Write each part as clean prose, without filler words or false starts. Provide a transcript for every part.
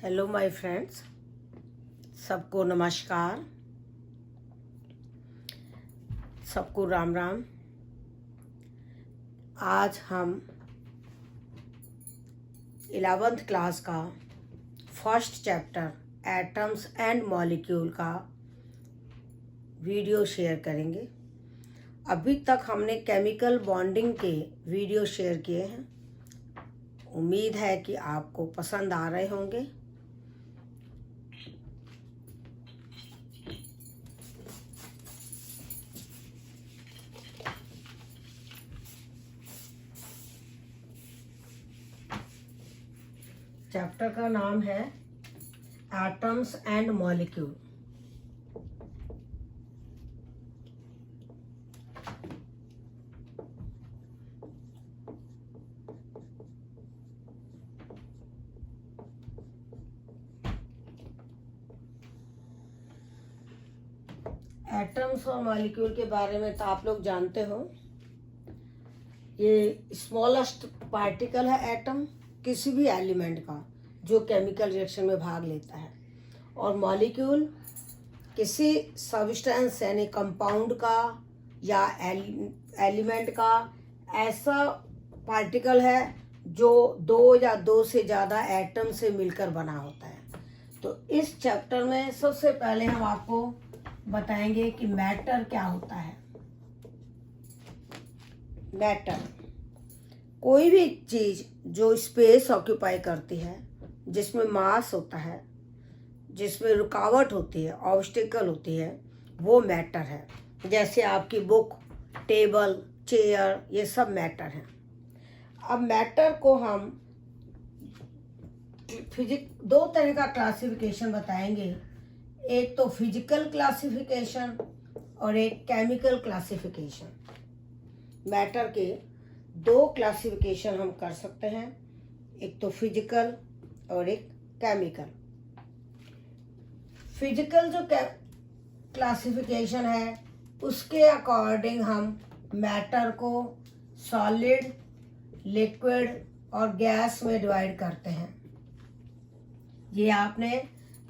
Hello my friends, सबको नमस्कार, सबको राम राम। आज हम 11th क्लास का first chapter atoms and molecule का वीडियो शेयर करेंगे। अभी तक हमने केमिकल बॉन्डिंग के वीडियो शेयर किए हैं। उम्मीद है कि आपको पसंद आ रहे होंगे। चैप्टर का नाम है एटम्स एंड मॉलिक्यूल। एटम्स और मॉलिक्यूल के बारे में तो आप लोग जानते हो। ये स्मॉलेस्ट पार्टिकल है एटम, किसी भी एलिमेंट का जो केमिकल रिएक्शन में भाग लेता है। और मॉलिक्यूल किसी सब्सटेंस यानी कंपाउंड का या एलिमेंट का ऐसा पार्टिकल है जो दो या दो से ज़्यादा एटम से मिलकर बना होता है। तो इस चैप्टर में सबसे पहले हम आपको बताएंगे कि मैटर क्या होता है। मैटर कोई भी चीज़ जो स्पेस ऑक्यूपाई करती है, जिसमें मास होता है, जिसमें रुकावट होती है, ऑब्स्टिकल होती है, वो मैटर है। जैसे आपकी बुक, टेबल, चेयर, ये सब मैटर हैं। अब मैटर को हम दो तरह का क्लासिफिकेशन बताएंगे। एक तो फिजिकल क्लासिफिकेशन और एक केमिकल क्लासिफिकेशन। मैटर के दो क्लासिफिकेशन हम कर सकते हैं, एक तो फिजिकल और एक केमिकल। फिजिकल जो क्लासिफिकेशन है उसके अकॉर्डिंग हम मैटर को सॉलिड, लिक्विड और गैस में डिवाइड करते हैं। ये आपने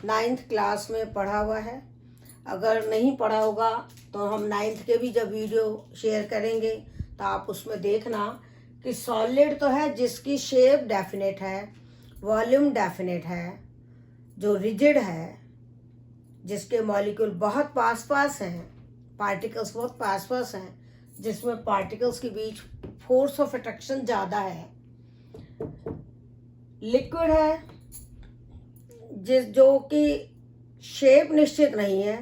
9th क्लास में पढ़ा हुआ है। अगर नहीं पढ़ा होगा तो हम 9th के भी जब वीडियो शेयर करेंगे तो आप उसमें देखना कि सॉलिड तो है जिसकी शेप डेफिनेट है, वॉल्यूम डेफिनेट है, जो रिजिड है, जिसके मॉलिक्यूल बहुत पास पास हैं, पार्टिकल्स बहुत पास पास हैं, जिसमें पार्टिकल्स के बीच फोर्स ऑफ अट्रैक्शन ज़्यादा है। लिक्विड है जो कि शेप निश्चित नहीं है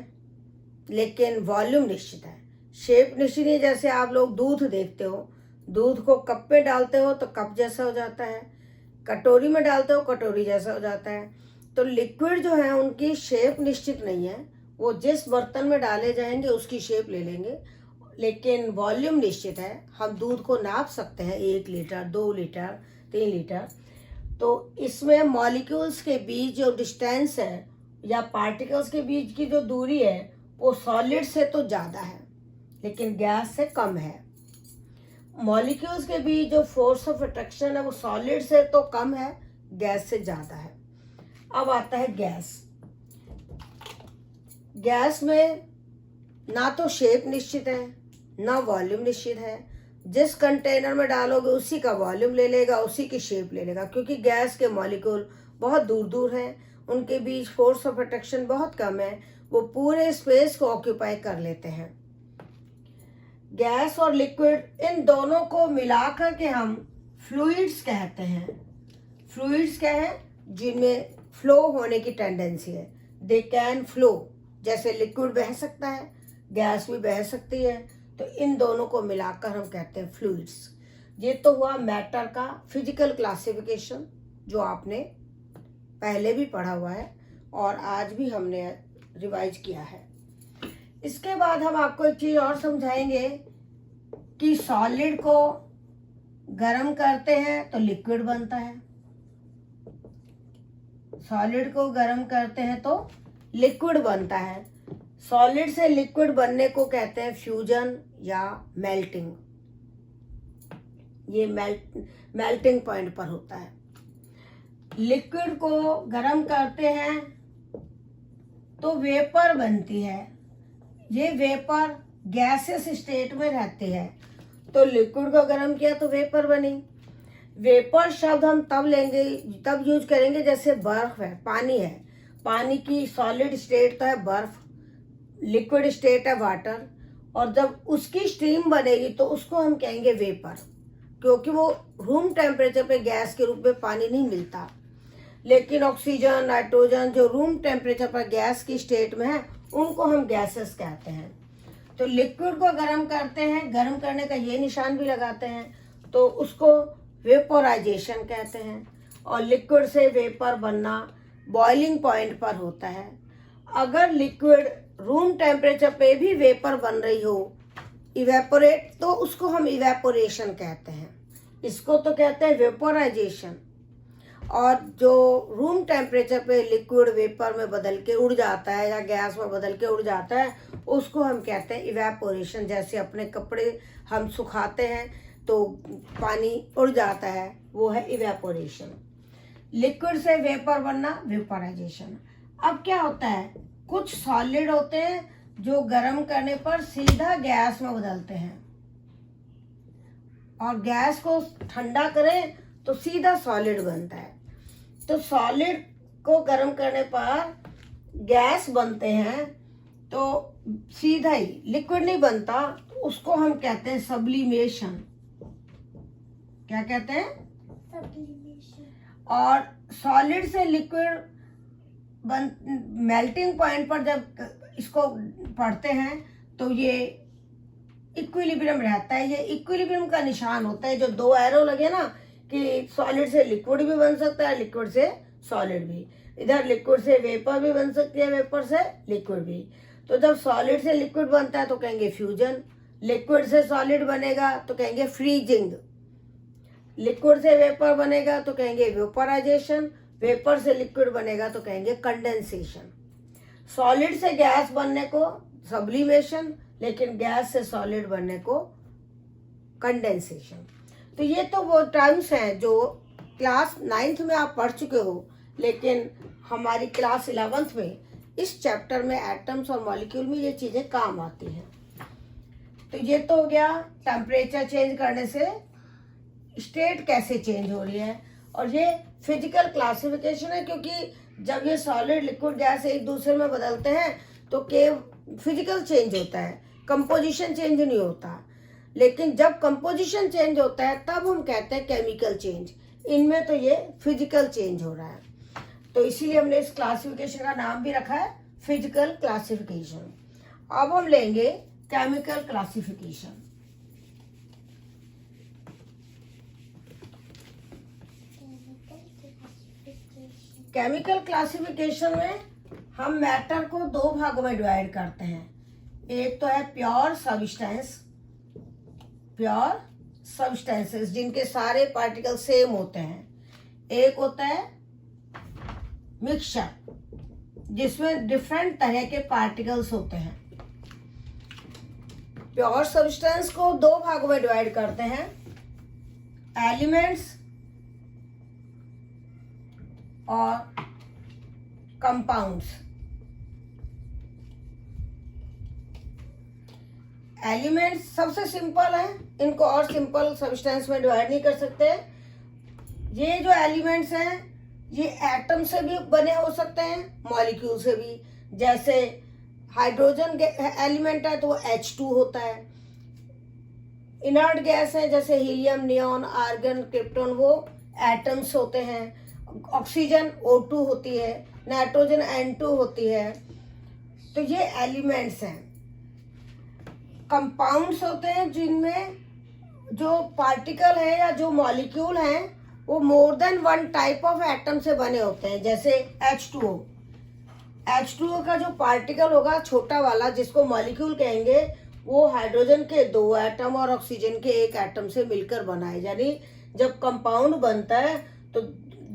लेकिन वॉल्यूम निश्चित है। शेप निश्चित नहीं, जैसे आप लोग दूध देखते हो, दूध को कप में डालते हो तो कप जैसा हो जाता है, कटोरी में डालते हो कटोरी जैसा हो जाता है। तो लिक्विड जो है उनकी शेप निश्चित नहीं है, वो जिस बर्तन में डाले जाएंगे उसकी शेप ले लेंगे, लेकिन वॉल्यूम निश्चित है। हम दूध को नाप सकते हैं 1 लीटर, 2 लीटर, 3 लीटर। तो इसमें मॉलिक्यूल्स के बीच जो डिस्टेंस है या पार्टिकल्स के बीच की जो दूरी है वो सॉलिड से तो ज़्यादा है लेकिन गैस से कम है। मॉलिक्यूल्स के बीच जो फोर्स ऑफ अट्रैक्शन है वो सॉलिड से तो कम है, गैस से ज़्यादा है। अब आता है गैस। गैस में ना तो शेप निश्चित है ना वॉल्यूम निश्चित है। जिस कंटेनर में डालोगे उसी का वॉल्यूम ले लेगा, उसी की शेप ले लेगा, क्योंकि गैस के मॉलिक्यूल बहुत दूर दूर हैं, उनके बीच फोर्स ऑफ अट्रैक्शन बहुत कम है, वो पूरे स्पेस को ऑक्यूपाई कर लेते हैं। गैस और लिक्विड इन दोनों को मिलाकर के हम फ्लूइड्स कहते हैं। फ्लूइड्स क्या है? जिनमें फ्लो होने की टेंडेंसी है। दे कैन फ्लो, जैसे लिक्विड बह सकता है, गैस भी बह सकती है। तो इन दोनों को मिलाकर हम कहते हैं फ्लूइड्स। ये तो हुआ मैटर का फिजिकल क्लासिफिकेशन जो आपने पहले भी पढ़ा हुआ है और आज भी हमने रिवाइज किया है। इसके बाद हम आपको एक चीज़ और समझाएंगे कि सॉलिड को गर्म करते हैं तो लिक्विड बनता है, सॉलिड को गर्म करते हैं तो लिक्विड बनता है। सॉलिड से लिक्विड बनने को कहते हैं फ्यूजन या मेल्टिंग। ये मेल्टिंग पॉइंट पर होता है। लिक्विड को गर्म करते हैं तो वेपर बनती है। ये वेपर गैसेस स्टेट में रहती है, तो लिक्विड को गर्म किया तो वेपर बनी। वेपर शब्द हम तब लेंगे, तब यूज करेंगे जैसे बर्फ है, पानी है, पानी की सॉलिड स्टेट तो है बर्फ, लिक्विड स्टेट है वाटर, और जब उसकी स्टीम बनेगी तो उसको हम कहेंगे वेपर, क्योंकि वो रूम टेम्परेचर पे गैस के रूप में पानी नहीं मिलता। लेकिन ऑक्सीजन, नाइट्रोजन जो रूम टेम्परेचर पर गैस की स्टेट में है, उनको हम गैसेस कहते हैं। तो लिक्विड को गर्म करते हैं, गर्म करने का ये निशान भी लगाते हैं, तो उसको वेपोराइजेशन कहते हैं। और लिक्विड से वेपर बनना बॉइलिंग पॉइंट पर होता है। अगर लिक्विड रूम टेम्परेचर पे भी वेपर बन रही हो, इवेपोरेट, तो उसको हम इवेपोरेशन कहते हैं। इसको तो कहते हैं वेपोराइजेशन। और जो रूम टेम्परेचर पे लिक्विड वेपर में बदल के उड़ जाता है या गैस में बदल के उड़ जाता है, उसको हम कहते हैं इवेपोरेशन। जैसे अपने कपड़े हम सुखाते हैं तो पानी उड़ जाता है, वो है इवेपोरेशन। लिक्विड से वेपर बनना वेपोराइजेशन। अब क्या होता है, कुछ सॉलिड होते हैं जो गर्म करने पर सीधा गैस में बदलते हैं, और गैस को ठंडा करें तो सीधा सॉलिड बनता है। तो सॉलिड को गर्म करने पर गैस बनते हैं, तो सीधा ही लिक्विड नहीं बनता, तो उसको हम कहते हैं सब्लिमेशन। क्या कहते हैं? सब्लिमेशन। और सॉलिड से लिक्विड मेल्टिंग पॉइंट पर जब इसको पढ़ते हैं तो ये इक्विलिब्रियम रहता है। ये इक्विलिब्रियम का निशान होता है, जो दो एरो लगे ना, कि सॉलिड से लिक्विड भी बन सकता है, लिक्विड से सॉलिड भी। इधर लिक्विड से वेपर भी बन सकती है, वेपर से लिक्विड भी। तो जब सॉलिड से लिक्विड बनता है तो कहेंगे फ्यूजन, लिक्विड से सॉलिड बनेगा तो कहेंगे फ्रीजिंग, लिक्विड से वेपर बनेगा तो कहेंगे वेपोराइजेशन, वेपर से लिक्विड बनेगा तो कहेंगे कंडेंसेशन। सॉलिड से गैस बनने को सब्लिमेशन, लेकिन गैस से सॉलिड बनने को कंडेंसेशन। तो ये तो वो टर्म्स हैं जो क्लास 9th में आप पढ़ चुके हो, लेकिन हमारी क्लास 11th में इस चैप्टर में एटम्स और मॉलिक्यूल में ये चीज़ें काम आती हैं। तो ये तो हो गया टेम्परेचर चेंज करने से स्टेट कैसे चेंज हो रही है, और ये फिजिकल क्लासिफिकेशन है, क्योंकि जब ये सॉलिड, लिक्विड, गैस एक दूसरे में बदलते हैं तो फिजिकल चेंज होता है, कंपोजिशन चेंज नहीं होता। लेकिन जब कंपोजिशन चेंज होता है तब हम कहते हैं केमिकल चेंज। इनमें तो ये फिजिकल चेंज हो रहा है, तो इसीलिए हमने इस क्लासिफिकेशन का नाम भी रखा है फिजिकल क्लासिफिकेशन। अब हम लेंगे केमिकल क्लासिफिकेशन। केमिकल क्लासिफिकेशन में हम मैटर को दो भागों में डिवाइड करते हैं। एक तो है प्योर सब्सटेंस, प्योर सब्सटेंसेस जिनके सारे पार्टिकल सेम होते हैं। एक होता है मिक्सचर, जिसमें डिफरेंट तरह के पार्टिकल्स होते हैं। प्योर सब्सटेंस को दो भागों में डिवाइड करते हैं, एलिमेंट्स और कंपाउंड्स। एलिमेंट्स सबसे सिंपल है, इनको और सिंपल सब्सटेंस में डिवाइड नहीं कर सकते। ये जो एलिमेंट्स हैं ये एटम से भी बने हो सकते हैं, मॉलिक्यूल से भी। जैसे हाइड्रोजन एलिमेंट है तो वो H2 होता है। इनर्ट गैस है जैसे हीलियम, नियॉन, आर्गन, क्रिप्टॉन, वो एटम्स होते हैं। ऑक्सीजन O2 होती है, नाइट्रोजन N2 होती है। तो ये एलिमेंट्स हैं। कंपाउंड्स होते हैं जिनमें जो पार्टिकल है या जो मॉलिक्यूल हैं वो more than one type of atom से बने होते हैं। जैसे H2O, H2O का जो पार्टिकल होगा छोटा वाला, जिसको मॉलिक्यूल कहेंगे, वो हाइड्रोजन के 2 एटम और ऑक्सीजन के 1 एटम से मिलकर बना है। यानी जब कंपाउंड बनता है तो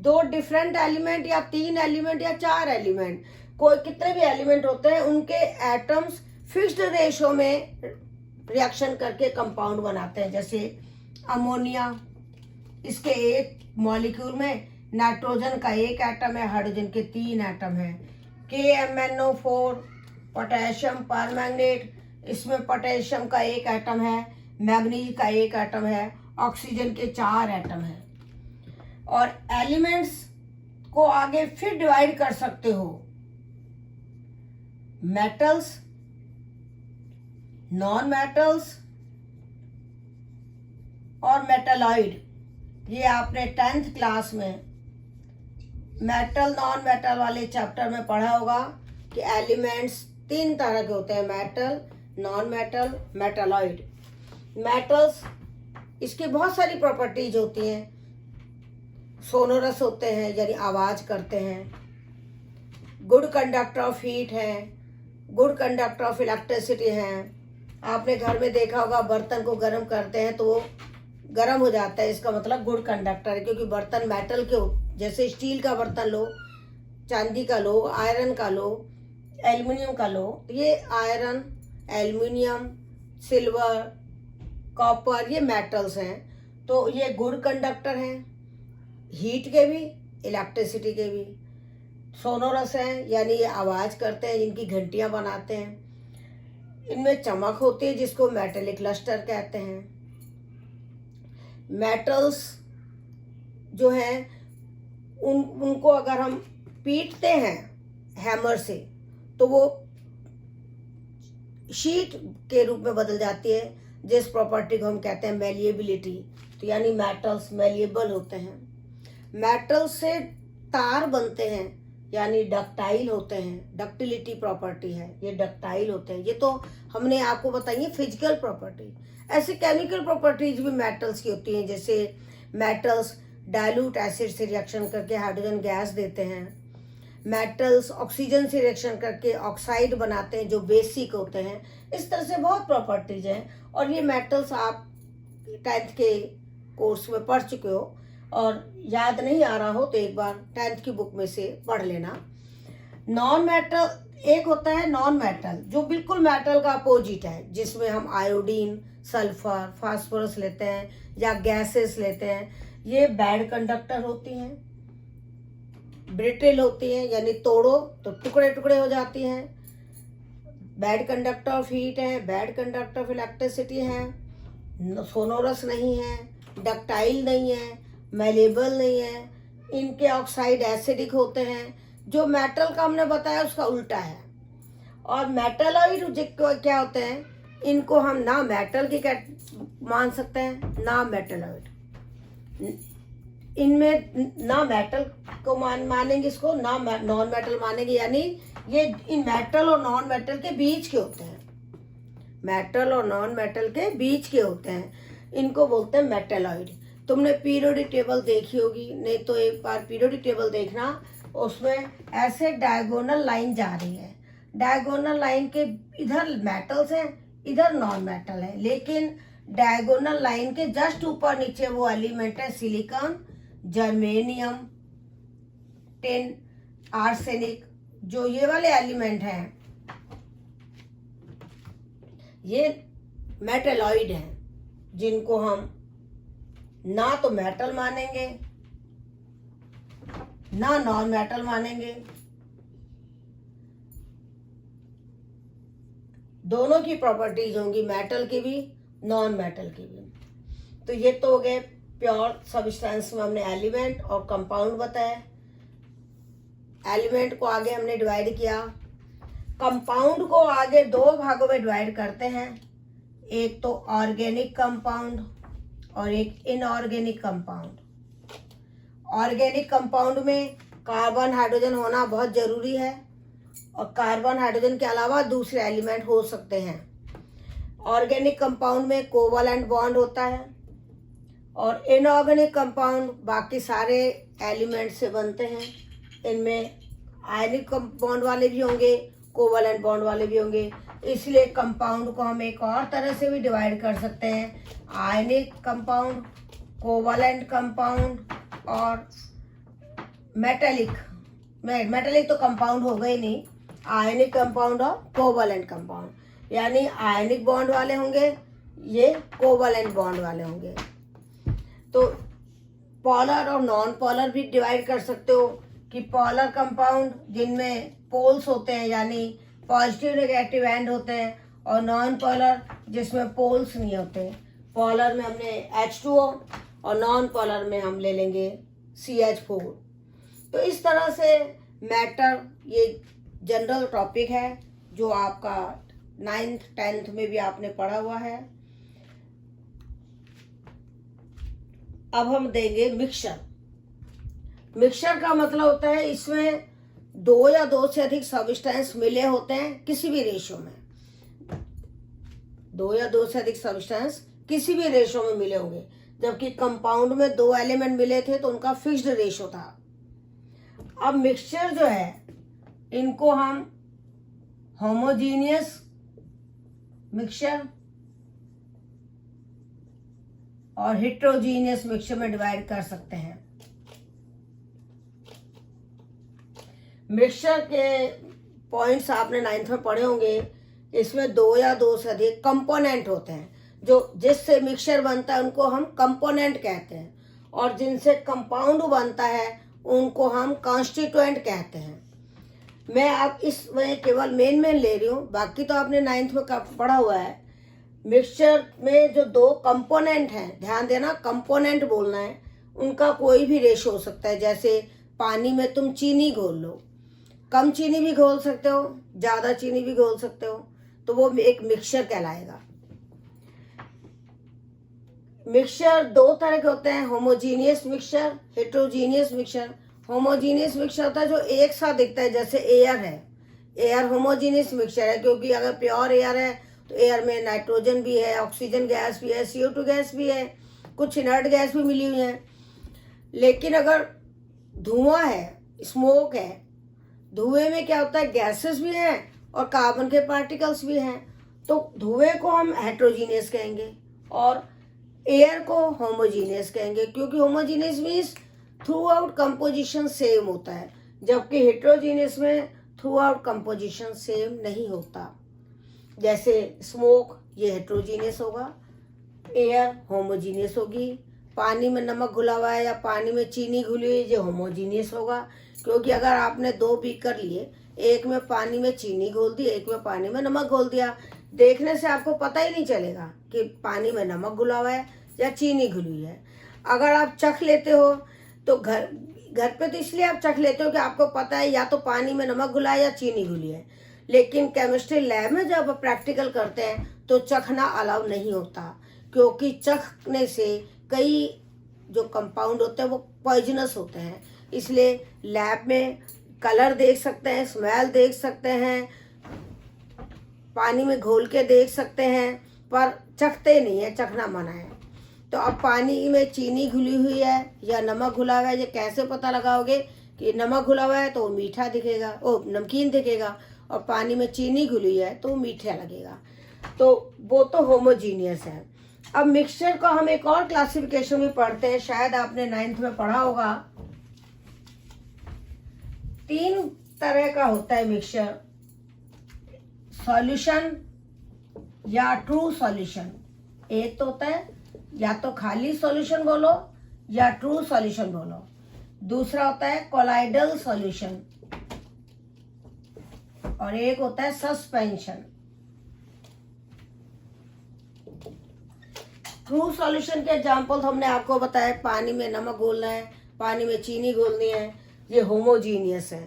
2 डिफरेंट एलिमेंट या 3 एलिमेंट या 4 एलिमेंट, कोई कितने भी एलिमेंट होते हैं, उनके एटम्स फिक्स्ड रेशो में रिएक्शन करके कंपाउंड बनाते हैं। जैसे अमोनिया, इसके एक मॉलिक्यूल में नाइट्रोजन का एक एटम है, हाइड्रोजन के 3 एटम है। KMnO4 पोटेशियम परमैंगनेट, इसमें पोटेशियम का एक एटम है, मैग्नीज का एक एटम है, ऑक्सीजन के 4 एटम है। और एलिमेंट्स को आगे फिर डिवाइड कर सकते हो, मेटल्स, नॉन मेटल्स और मेटलॉइड। ये आपने 10th क्लास में मेटल नॉन मेटल वाले चैप्टर में पढ़ा होगा कि एलिमेंट्स 3 तरह के होते हैं, metal, non metal, metalloid. Metals, इसकी बहुत सारी प्रॉपर्टीज होती हैं। सोनोरस होते हैं यानी आवाज करते हैं, गुड कंडक्टर ऑफ हीट है, गुड कंडक्टर ऑफ इलेक्ट्रिसिटी है। आपने घर में देखा होगा बर्तन को गर्म करते हैं तो वो गर्म हो जाता है, इसका मतलब गुड कंडक्टर है, क्योंकि बर्तन मेटल के, जैसे स्टील का बर्तन लो, चांदी का लो, आयरन का लो, एल्युमिनियम का लो, ये आयरन, एल्युमिनियम, सिल्वर, कॉपर, ये मेटल्स हैं। तो ये गुड कंडक्टर हैं, हीट के भी, इलेक्ट्रिसिटी के भी। सोनोरस हैं यानी ये आवाज करते हैं, इनकी घंटियां बनाते हैं। इनमें चमक होती है जिसको मेटेलिक लस्टर कहते हैं। मेटल्स जो हैं उनको अगर हम पीटते हैं हैमर से तो वो शीट के रूप में बदल जाती है, जिस प्रॉपर्टी को हम कहते हैं मेलिएबिलिटी। तो यानी मेटल्स मेलिएबल होते हैं। मेटल्स से तार बनते हैं यानी डक्टाइल होते हैं, डक्टिलिटी प्रॉपर्टी है, ये डक्टाइल होते हैं। ये तो हमने आपको बताई है फिजिकल प्रॉपर्टी। ऐसे केमिकल प्रॉपर्टीज भी मेटल्स की होती हैं, जैसे मेटल्स डाइल्यूट एसिड से रिएक्शन करके हाइड्रोजन गैस देते हैं। मेटल्स ऑक्सीजन से रिएक्शन करके ऑक्साइड बनाते हैं जो बेसिक होते हैं। इस तरह से बहुत प्रॉपर्टीज हैं और ये मेटल्स आप 10th के कोर्स में पढ़ चुके हो, और याद नहीं आ रहा हो तो एक बार 10th की बुक में से पढ़ लेना। नॉन मेटल, एक होता है नॉन मेटल जो बिल्कुल मेटल का अपोजिट है, जिसमें हम आयोडीन, सल्फर, फास्फोरस लेते हैं या गैसेस लेते हैं। ये बैड कंडक्टर होती हैं, ब्रिटल होती हैं यानी तोड़ो तो टुकड़े टुकड़े हो जाती हैं। बैड कंडक्टर ऑफ हीट है, बैड कंडक्टर ऑफ इलेक्ट्रिसिटी है, सोनोरस नहीं है, डक्टाइल नहीं है, मेलेबल नहीं है। इनके ऑक्साइड एसिडिक होते हैं। जो मेटल का हमने बताया उसका उल्टा है। और मेटलॉइड क्या होते हैं, इनको हम ना मेटल की मान सकते हैं ना मेटलॉइड। इनमें ना मेटल को मानेंगे, इसको ना नॉन मेटल मानेंगे, यानी ये इन मेटल और नॉन मेटल के बीच के होते हैं। मेटल और नॉन मेटल के बीच के होते हैं, इनको बोलते हैं मेटलॉइड। तुमने पीरियोडिक टेबल देखी होगी, नहीं तो एक बार पीरियोडिक टेबल देखना, उसमें ऐसे डायगोनल लाइन जा रही है। डायगोनल लाइन के इधर मेटल्स हैं, इधर नॉन मेटल है, लेकिन डायगोनल लाइन के जस्ट ऊपर नीचे वो एलिमेंट है सिलिकॉन, जर्मेनियम, टिन, आर्सेनिक। जो ये वाले एलिमेंट हैं ये मेटलॉइड हैं, जिनको हम ना तो मेटल मानेंगे ना नॉन मेटल मानेंगे। दोनों की प्रॉपर्टीज होंगी, मेटल की भी नॉन मेटल की भी। तो ये तो हो गए प्योर सब्सटेंस में हमने एलिमेंट और कंपाउंड बताया। एलिमेंट को आगे हमने डिवाइड किया। कंपाउंड को आगे 2 भागों में डिवाइड करते हैं, एक तो ऑर्गेनिक कंपाउंड और एक इनऑर्गेनिक कंपाउंड। ऑर्गेनिक कंपाउंड में कार्बन हाइड्रोजन होना बहुत जरूरी है और कार्बन हाइड्रोजन के अलावा दूसरे एलिमेंट हो सकते हैं। ऑर्गेनिक कंपाउंड में कोवैलेंट बॉन्ड होता है और इनऑर्गेनिक कंपाउंड बाकी सारे एलिमेंट से बनते हैं। इनमें आयनिक बॉन्ड वाले भी होंगे, कोवैलेंट बॉन्ड वाले भी होंगे। इसलिए कंपाउंड को हम एक और तरह से भी डिवाइड कर सकते हैं, आयनिक कंपाउंड, कोवैलेंट कंपाउंड और मेटेलिक। मेटेलिक तो कंपाउंड हो गए नहीं, आयनिक कंपाउंड और कोवैलेंट कंपाउंड। यानी आयनिक बॉन्ड वाले होंगे, ये कोवैलेंट बॉन्ड वाले होंगे। तो पोलर और नॉन पोलर भी डिवाइड कर सकते हो कि पोलर कंपाउंड जिनमें पोल्स होते हैं यानी पॉजिटिव नेगेटिव एंड होते हैं, और नॉन पोलर जिसमें पोल्स नहीं होते। पोलर में हमने H2O और नॉन पोलर में हम ले लेंगे CH4। तो इस तरह से मैटर, ये जनरल टॉपिक है जो आपका 9th 10th में भी आपने पढ़ा हुआ है। अब हम देंगे मिक्सचर। मिक्सचर का मतलब होता है इसमें 2 या 2 से अधिक सब्सटेंस मिले होते हैं किसी भी रेशो में। 2 या 2 से अधिक सब्सटेंस किसी भी रेशो में मिले होंगे, जबकि कंपाउंड में 2 एलिमेंट मिले थे तो उनका फिक्स्ड रेशो था। अब मिक्सचर जो है इनको हम होमोजीनियस मिक्सचर और हेट्रोजीनियस मिक्सचर में डिवाइड कर सकते हैं। मिक्सचर के पॉइंट्स आपने 9th में पढ़े होंगे। इसमें 2 या 2 से अधिक कंपोनेंट होते हैं, जो जिससे मिक्सचर बनता है उनको हम कंपोनेंट कहते हैं, और जिनसे कंपाउंड बनता है उनको हम कॉन्स्टिट्यूएंट कहते हैं। मैं अब इसमें केवल मेन ले रही हूँ, बाकी तो आपने 9th में पढ़ा हुआ है। मिक्सचर में जो 2 कंपोनेंट हैं, ध्यान देना कंपोनेंट बोलना है, उनका कोई भी रेशो हो सकता है। जैसे पानी में तुम चीनी घोल लो, कम चीनी भी घोल सकते हो, ज़्यादा चीनी भी घोल सकते हो, तो वो एक मिक्सचर कहलाएगा। मिक्सचर 2 तरह के होते हैं, homogeneous mixture, heterogeneous mixture. Homogeneous mixture होता है जो एक साथ दिखता है, जैसे एयर है। एयर होमोजीनियस मिक्सचर है, क्योंकि अगर प्योर एयर है तो एयर में नाइट्रोजन भी है, ऑक्सीजन गैस भी है, CO2 गैस भी है, कुछ इनर्ट गैस भी मिली हुई है। लेकिन अगर धुआं है, स्मोक है, धुएं में क्या होता है, गैसेस भी हैं और कार्बन के पार्टिकल्स भी हैं, तो धुएं को हम हेट्रोजीनियस कहेंगे और एयर को होमोजीनियस कहेंगे, क्योंकि homogeneous means through out composition same होता है, जबकि हेट्रोजीनियस में थ्रू आउट कंपोजिशन सेम नहीं होता। जैसे स्मोक ये हेट्रोजीनियस होगा, एयर होमोजीनियस होगी, पानी में नमक घुला हुआ है या पानी में चीनी घुली हुई ये होमोजीनियस होगा, क्योंकि अगर आपने 2 बीकर लिए, एक में पानी में चीनी घोल दी, एक में पानी में नमक घोल दिया, देखने से आपको पता ही नहीं चलेगा कि पानी में नमक घुला हुआ है या चीनी घुली हुई है। अगर आप चख लेते हो तो घर पे तो इसलिए आप चख लेते हो कि आपको पता है या तो पानी में नमक घुला है या चीनी घुली है, लेकिन केमिस्ट्री लैब में जब प्रैक्टिकल करते हैं तो चखना अलाउ नहीं होता, क्योंकि चखने से कई जो कंपाउंड होते हैं वो पॉइजनस होते हैं। इसलिए लैब में कलर देख सकते हैं, स्मेल देख सकते हैं, पानी में घोल के देख सकते हैं, पर चखते नहीं है, चखना मना है। तो अब पानी में चीनी घुली हुई है या नमक घुला हुआ है, ये कैसे पता लगाओगे कि नमक घुला हुआ है तो वो मीठा दिखेगा, नमकीन दिखेगा, और पानी में चीनी घुली है तो वो मीठा लगेगा। तो वो तो होमोजीनियस है। अब मिक्सचर को हम एक और क्लासिफिकेशन में पढ़ते हैं, शायद आपने 9th में पढ़ा होगा। 3 तरह का होता है मिक्सचर, सॉल्यूशन या ट्रू सॉल्यूशन। एक तो होता है या तो खाली सॉल्यूशन बोलो या ट्रू सॉल्यूशन बोलो, दूसरा होता है कोलाइडल सॉल्यूशन, और एक होता है सस्पेंशन। ट्रू सॉल्यूशन के एग्जाम्पल हमने आपको बताया, पानी में नमक घोलना है, पानी में चीनी घोलनी है, ये होमोजीनियस है।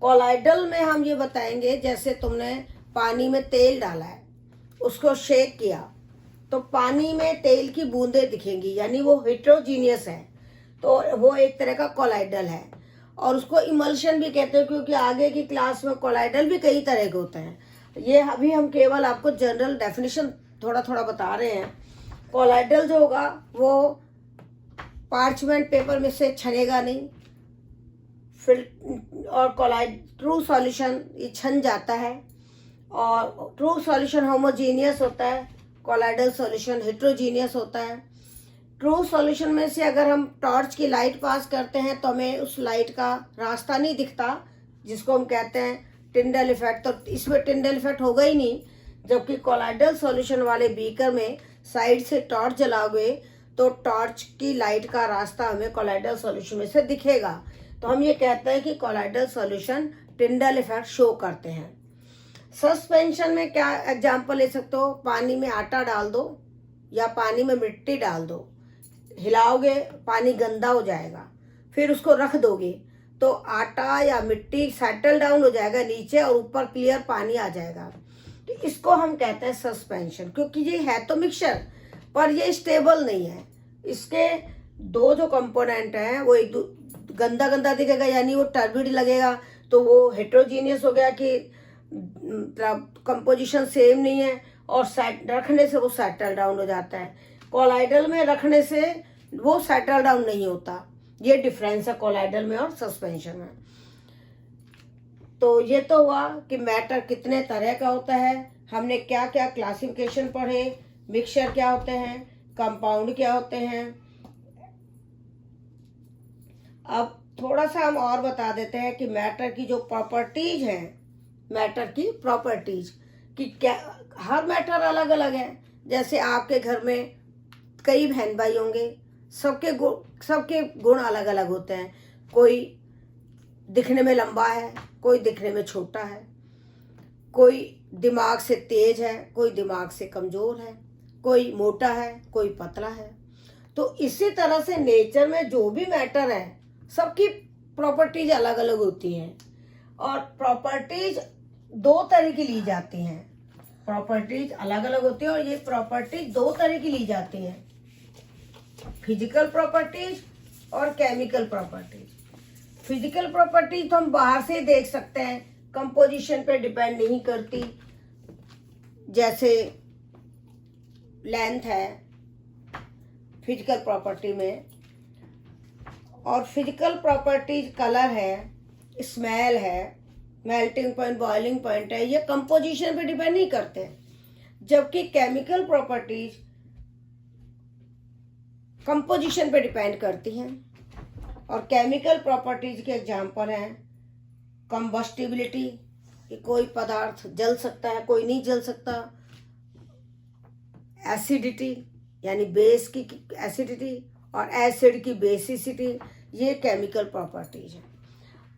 कोलाइडल में हम ये बताएंगे, जैसे तुमने पानी में तेल डाला है, उसको शेक किया तो पानी में तेल की बूंदें दिखेंगी, यानी वो हेट्रोजीनियस है, तो वो एक तरह का कोलाइडल है। और उसको इमल्शन भी कहते हैं, क्योंकि आगे की क्लास में कोलाइडल भी कई तरह के होते हैं। ये अभी हम केवल आपको जनरल डेफिनेशन थोड़ा थोड़ा बता रहे हैं। कोलाइडल जो होगा वो पार्चमेंट पेपर में से छनेगा नहीं, फिर और ट्रू सॉल्यूशन ये छन जाता है, और ट्रू सॉल्यूशन होमोजीनियस होता है, कोलाइडल सॉल्यूशन हेट्रोजीनियस होता है। ट्रू सॉल्यूशन में से अगर हम टॉर्च की लाइट पास करते हैं तो हमें उस लाइट का रास्ता नहीं दिखता, जिसको हम कहते हैं टिंडल इफेक्ट, तो इसमें टिंडल इफेक्ट होगा ही नहीं। जबकि कोलाइडल सॉल्यूशन वाले बीकर में साइड से टॉर्च जलाओगे तो टॉर्च की लाइट का रास्ता हमें कोलाइडल सॉल्यूशन में से दिखेगा। तो हम ये कहते हैं कि colloidal solution Tyndall effect show करते हैं। सस्पेंशन में क्या एग्जांपल ले सकते हो, पानी में आटा डाल दो या पानी में मिट्टी डाल दो, हिलाओगे पानी गंदा हो जाएगा, फिर उसको रख दोगे तो आटा या मिट्टी सेटल डाउन हो जाएगा नीचे और ऊपर क्लियर पानी आ जाएगा। तो इसको हम कहते हैं सस्पेंशन, क्योंकि ये है तो मिक्सचर पर ये स्टेबल नहीं है। इसके दो जो कंपोनेंट हैं वो एक गंदा गंदा दिखेगा, यानी वो टर्बिड लगेगा, तो वो हेट्रोजीनियस हो गया कि कंपोजिशन सेम नहीं है, और रखने से वो सेटल डाउन हो जाता है। कोलाइडल में रखने से वो सेटल डाउन नहीं होता। ये डिफरेंस है कोलाइडल में और सस्पेंशन में। तो ये तो हुआ कि मैटर कितने तरह का होता है, हमने क्या क्या क्लासिफिकेशन पढ़े, मिक्सचर क्या होते हैं, कंपाउंड क्या होते हैं। अब थोड़ा सा हम और बता देते हैं कि मैटर की जो प्रॉपर्टीज हैं, मैटर की प्रॉपर्टीज कि क्या, हर मैटर अलग अलग है। जैसे आपके घर में कई बहन भाई होंगे, सबके गुण अलग अलग होते हैं। कोई दिखने में लंबा है, कोई दिखने में छोटा है, कोई दिमाग से तेज है, कोई दिमाग से कमज़ोर है, कोई मोटा है, कोई पतला है। तो इसी तरह से नेचर में जो भी मैटर है सबकी प्रॉपर्टीज अलग अलग होती हैं, और प्रॉपर्टीज दो तरह की ली जाती हैं। प्रॉपर्टीज अलग अलग होती है और ये प्रॉपर्टीज दो तरह की ली जाती हैं, फिजिकल प्रॉपर्टीज और केमिकल प्रॉपर्टीज। फिजिकल प्रॉपर्टीज तो हम बाहर से ही देख सकते हैं, कंपोजिशन पे डिपेंड नहीं करती। जैसे लेंथ है फिजिकल प्रॉपर्टी में, और फिजिकल प्रॉपर्टीज कलर है, स्मेल है, मेल्टिंग पॉइंट, बॉइलिंग पॉइंट है, ये कंपोजिशन पे डिपेंड नहीं करते। जबकि केमिकल प्रॉपर्टीज कंपोजिशन पे डिपेंड करती हैं। और केमिकल प्रॉपर्टीज के एग्जांपल हैं कंबस्टिबिलिटी, कि कोई पदार्थ जल सकता है, कोई नहीं जल सकता। एसिडिटी यानी बेस की एसिडिटी, और एसिड की बेसिसिटी, ये केमिकल प्रॉपर्टीज है।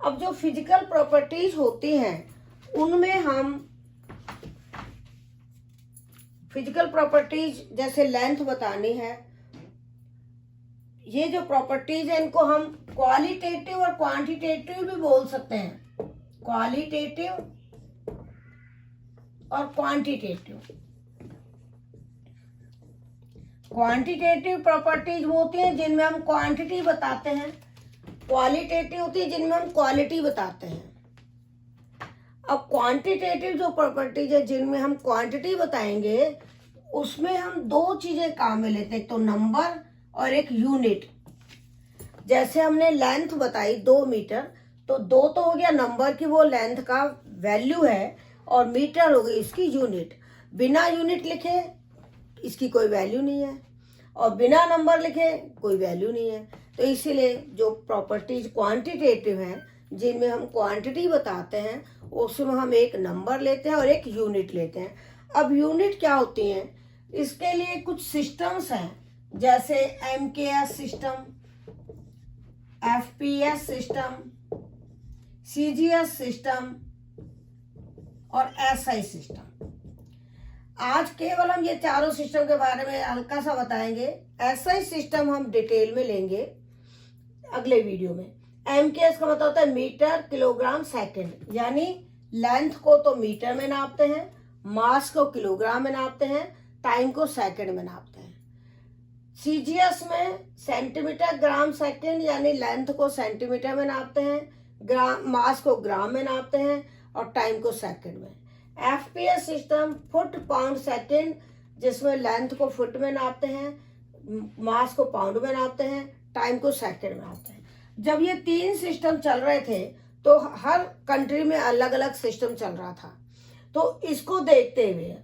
अब जो फिजिकल प्रॉपर्टीज होती हैं उनमें हम फिजिकल प्रॉपर्टीज जैसे लेंथ बतानी है, ये जो प्रॉपर्टीज है इनको हम क्वालिटेटिव और क्वांटिटेटिव भी बोल सकते हैं। क्वालिटेटिव और क्वांटिटेटिव। क्वांटिटेटिव प्रॉपर्टीज वो होती हैं जिनमें हम क्वांटिटी बताते हैं, क्वालिटेटिव होती है जिनमें हम क्वालिटी बताते हैं। अब क्वांटिटेटिव जो प्रॉपर्टीज है जिनमें हम क्वांटिटी बताएंगे, उसमें हम दो चीजें काम में लेते हैं, एक तो नंबर और एक यूनिट। जैसे हमने लेंथ बताई 2 मीटर, तो 2 तो हो गया नंबर की वो लेंथ का वैल्यू है, और मीटर हो गई इसकी यूनिट। बिना यूनिट लिखे इसकी कोई वैल्यू नहीं है, और बिना नंबर लिखे कोई वैल्यू नहीं है। तो इसीलिए जो प्रॉपर्टीज क्वांटिटेटिव हैं जिनमें हम क्वांटिटी बताते हैं, उसमें हम एक नंबर लेते हैं और एक यूनिट लेते हैं। अब यूनिट क्या होती हैं, इसके लिए कुछ सिस्टम्स हैं, जैसे MKS system, FPS system, CGS system और SI सिस्टम। आज केवल हम ये चारों सिस्टम के बारे में हल्का सा बताएंगे। SI सिस्टम हम डिटेल में लेंगे अगले वीडियो में। MKS का मतलब होता है मीटर किलोग्राम सेकंड, यानी लेंथ को तो मीटर में नापते हैं, मास को किलोग्राम में नापते हैं, टाइम को सेकंड में नापते हैं। CGS में सेंटीमीटर ग्राम सेकंड, यानी लेंथ को सेंटीमीटर में नापते हैं, मास को ग्राम में नापते हैं और टाइम को सेकंड में। FPS system foot pound second, जिसमें लेंथ को फुट में नापते हैं, मास को पाउंड में नापते हैं, टाइम को सेकंड में नापते हैं। जब ये 3 सिस्टम चल रहे थे तो हर कंट्री में अलग अलग सिस्टम चल रहा था। तो इसको देखते हुए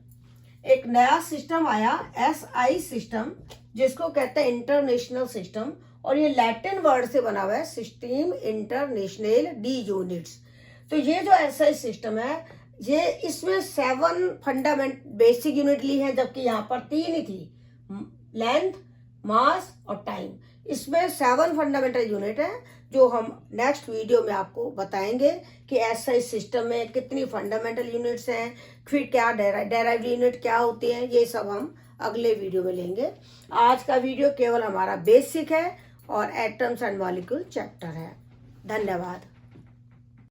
एक नया सिस्टम आया, SI सिस्टम, जिसको कहते हैं इंटरनेशनल सिस्टम, और ये लैटिन वर्ड से बना हुआ है, सिस्टम इंटरनेशनल डी यूनिट्स। तो ये जो SI सिस्टम है, ये इसमें 7 फंडामेंट बेसिक यूनिट ली है, जबकि यहाँ पर 3 ही थी, लेंथ, मास और टाइम। इसमें 7 फंडामेंटल यूनिट है जो हम नेक्स्ट वीडियो में आपको बताएंगे कि एसआई सिस्टम में कितनी फंडामेंटल यूनिट्स हैं, फिर क्या डेराइव्ड यूनिट क्या होती हैं, ये सब हम अगले वीडियो में लेंगे। आज का वीडियो केवल हमारा बेसिक है और एटम्स एंड मॉलिक्यूल चैप्टर है। धन्यवाद।